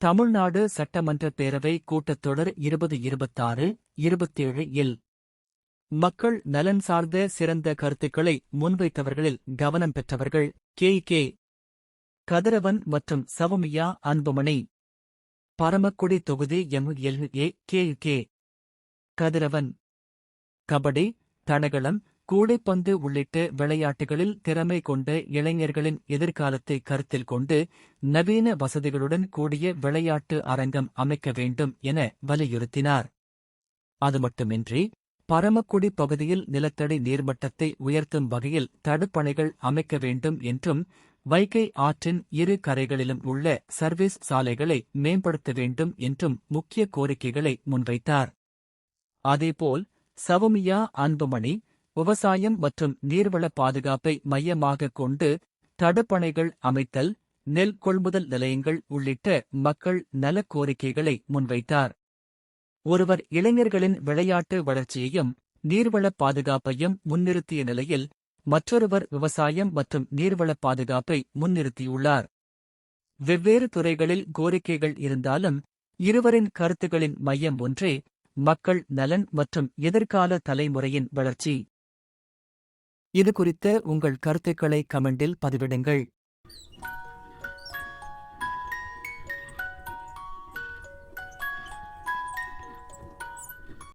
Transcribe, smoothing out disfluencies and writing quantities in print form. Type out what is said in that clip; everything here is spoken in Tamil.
தமிழ்நாடு சட்டமன்ற பேரவை கூட்டத்தொடர் 2026-27 இல் மக்கள் நலன் சார்ந்த சிறந்த கருத்துக்களை முன்வைத்தவர்களில் கவனம் பெற்றவர்கள் கே. கதிரவன் மற்றும் சவுமியா அன்புமணி. பரமக்குடி தொகுதி MLA கே. கதிரவன். கபடி, தடகளம், கூடைப்பந்து உள்ளிட்ட விளையாட்டுகளில் திறமை கொண்ட இளைஞர்களின் எதிர்காலத்தை கருத்தில் கொண்டு நவீன வசதிகளுடன் கூடிய விளையாட்டு அரங்கம் அமைக்க வேண்டும் என வலியுறுத்தினார். அதுமட்டுமின்றி, பரமக்குடி பகுதியில் நிலத்தடி நீர்மட்டத்தை உயர்த்தும் வகையில் தடுப்பணைகள் அமைக்க வேண்டும் என்றும், வைகை ஆற்றின் இரு கரைகளிலும் உள்ள சர்வீஸ் சாலைகளை மேம்படுத்த வேண்டும் என்றும் முக்கிய கோரிக்கைகளை முன்வைத்தார். அதேபோல் சவுமியா அன்புமணி, விவசாயம் மற்றும் நீர்வள பாதுகாப்பை மையமாகக் கொண்டு தடுப்பணைகள் அமைத்தல், நெல் கொள்முதல் நிலையங்கள் உள்ளிட்ட மக்கள் நலக் கோரிக்கைகளை முன்வைத்தார். ஒருவர் இளைஞர்களின் விளையாட்டு வளர்ச்சியையும் நீர்வள பாதுகாப்பையும் முன்னிறுத்திய நிலையில், மற்றொருவர் விவசாயம் மற்றும் நீர்வள பாதுகாப்பை முன்னிறுத்தியுள்ளார். வெவ்வேறு துறைகளில் கோரிக்கைகள் இருந்தாலும் இருவரின் கருத்துகளின் மையம் ஒன்றே: மக்கள் நலன் மற்றும் எதிர்கால தலைமுறையின் வளர்ச்சி. இது குறித்த உங்கள் கருத்துக்களை கமெண்டில் பதிவிடுங்கள்.